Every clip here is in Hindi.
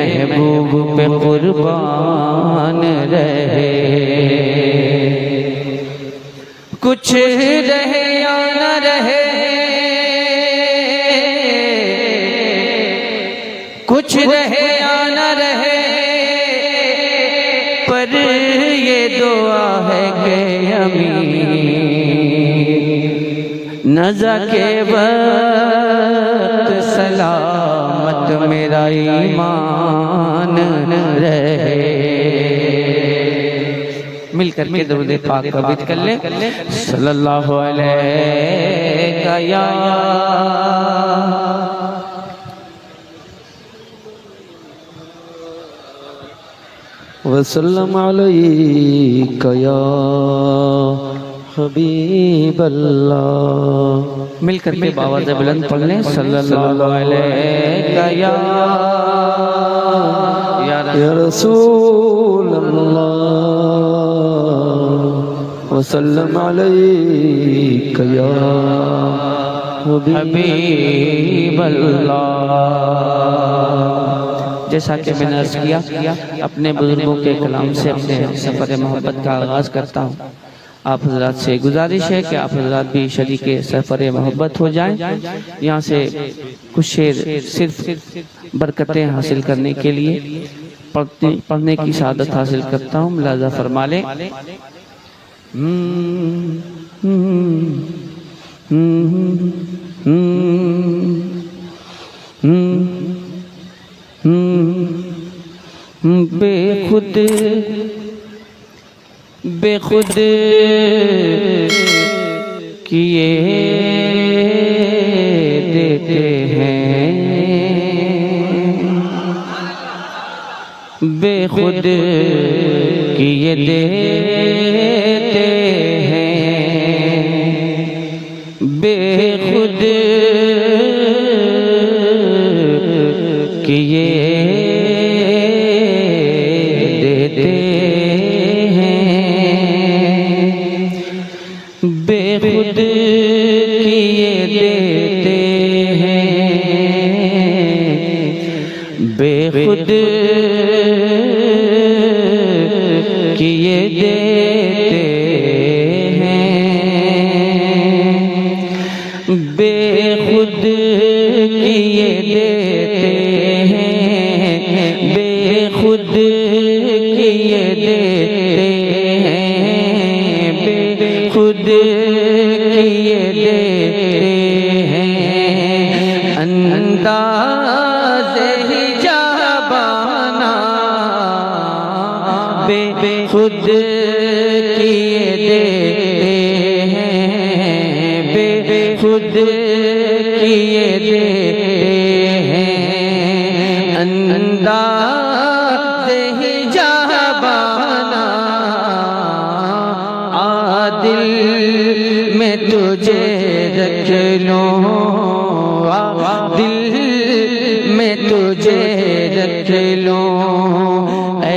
महबूब पे कुर्बान रहे। कुछ रहे या न रहे, कुछ रहे या न रहे, पर ये दुआ है कि अमीन नज़ा के वक्त सलामत मेरा ईमान रहे। मिलकर के दरूद पाक कबील कर ले। सल्लल्लाहु अलैहि या वसल्लम अलैका या हबीब अल्लाह। मिलकर के बावाज़ बुलंद पढ़ लें। सल्लल्लाहु अलैका या रसूल अल्लाह वसल्लम अलैका या हबीब अल्लाह। जैसा कि मैंने अर्ज़ किया, अपने बुजुर्गों के कलाम से अपने सफ़र मोहब्बत का आगाज़ करता हूँ। आप हज़रात से गुजारिश है कि आप हज़रात भी शरीके सफ़र मोहब्बत हो जाएं। यहाँ से कुछ शेर सिर्फ बरकतें हासिल करने के लिए पढ़ने की शहादत हासिल करता हूँ। मुलाज़ा फरमा लें। बेखुद बेखुद किए देते हैं, बेखुद किए देते हैं, बेखुद किए बेखुद किए देते हैं, बेखुद किए देते हैं, बेखुद किए देते हैं, बेखुद किए देते हैं, बेखुद किए देते हैं। अंदाज़े हिजाबाना बेखुद किए देते हैं, बेखुद किए देते हैं। अंदाज़े हिजाबाना दिल में तुझे रख लूं, दिल में तुझे रख लूं, ऐ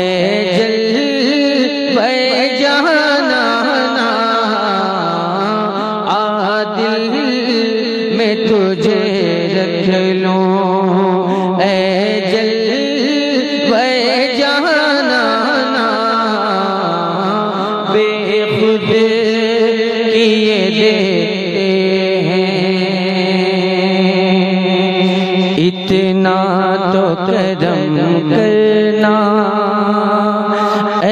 जलवे जाना दिल में तुझे रख लूं, ऐ जलवे जाना बेखुद किए देते हैं। इतना तो करम करना ऐ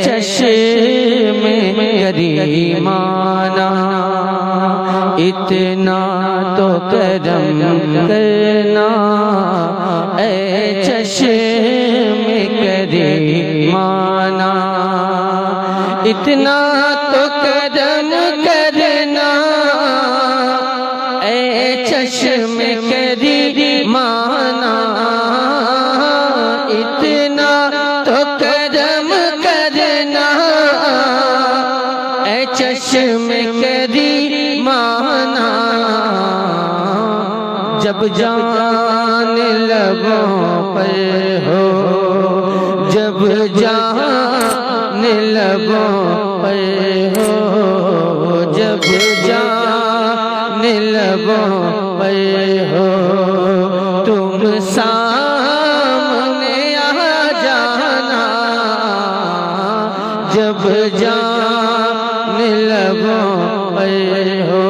चश्मे करीमाना, इतना तो करम करना ऐ चश्मे करीमाना, इतना तो करम करना ऐ चश्मे करीमाना, इतना तो करम करना ऐ चश्मे करीमाना। जब जान लबों पर हो, जब जान लबों पर हो, जब जान लबों पर हो, तुम सामने जान लबों पर हो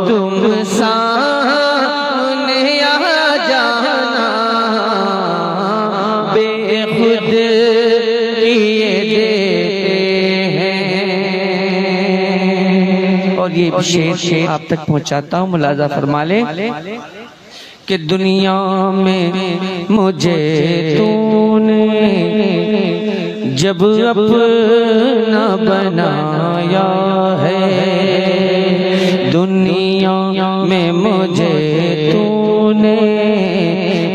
तुम सामने आ जाना, बेखुद किए देते हैं। और ये शेर आप तक पहुंचाता हूँ, मुलाजा फरमा ले कि दुनिया में मुझे तूने जब अपना बनाया है, दुनिया में मुझे तूने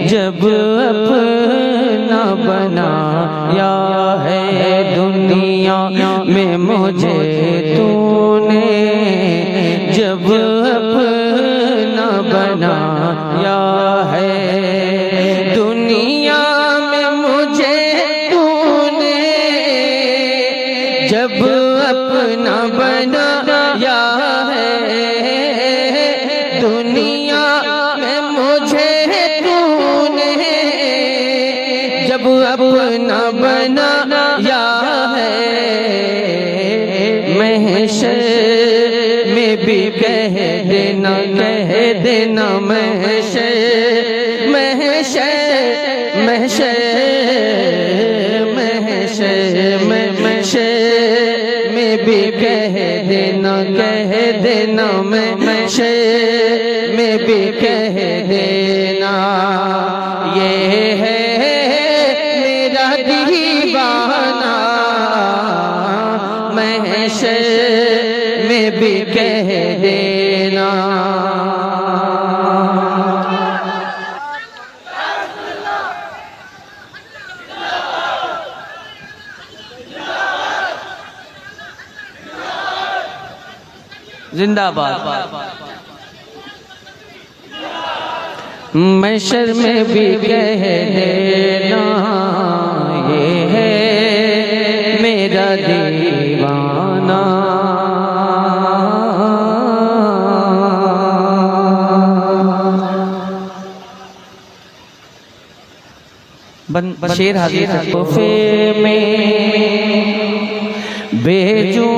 जब अपना बनाया है, दुनिया में मुझे तूने जब अपना बनाया है, दुनिया में मुझे तूने जब अपना बनाया है, दुनिया में मुझे तूने जब अपना बनाया है, महशर में भी कह देना, कह देना महशर, महशर, महशर, महशर, महशर में भी कह देना, कह देना महशर में भी कह देना, ये है मेरा दीवाना, महशर में भी कह देना। जिंदाबाद। महशर में भी कह देना, ये है मेरा दीवाना, शेर हाजिर तोहफे में भेजूं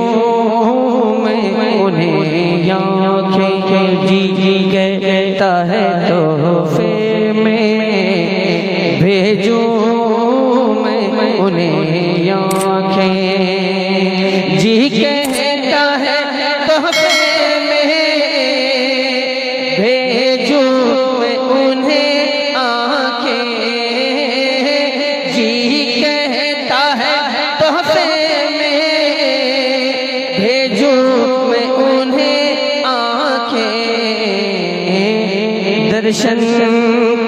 मैं उन्हें, आँखें जी जी कहता है तोहफे में भेजूं मैं उन्हें, आँखें जी कहता है तोहफे में भेजूं मैं उन्हें, आँखें जी कहता है तोहफे में भेजूं मैं उन्हें, आँखें दर्शन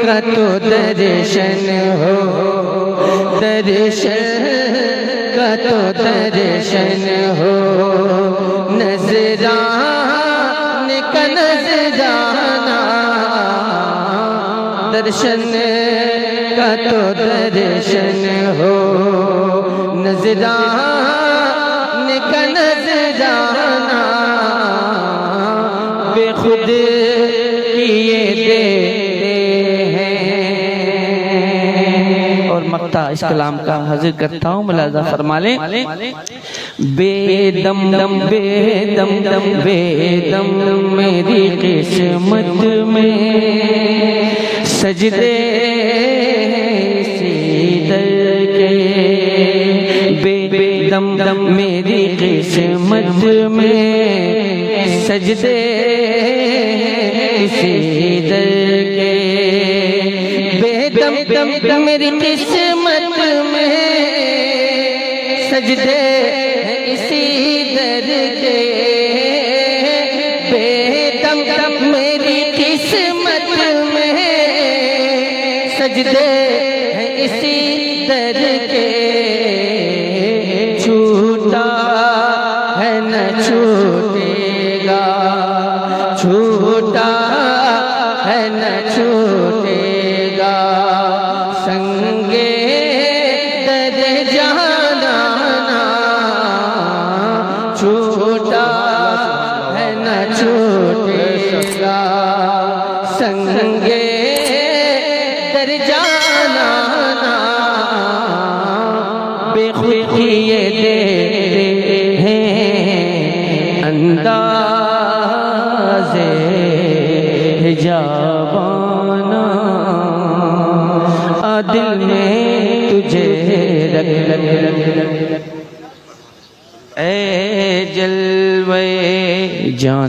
का तो दर्शन हो, दर्शन का तो दर्शन हो, नजराने का नजराना, दर्शन का तो दर्शन हो, नजराने का नजराना, बेखुद किए देते हैं। और मक्ता इस कलाम का हाजिर करता हूँ, मुलाजा फरमा ले। बेदम दम बेदम दम बेदम मेरी किस्मत में सजदे सीदर के, बेदम दम मेरी किस्मत में सजदे सीदर के, बेदम दम दम मेरी किस्मत में सजदे इसी दर के, बेदम दम मेरी किस्मत में सजदे इसी दर के, छूटा है न छूटेगा, छूटा है न छूटेगा, संगे दर जाना छूटा है न छूटेगा, संगे दर जाना बेखुद किए दे से हिजाबाना दिल में तुझे रख ए जलवे जान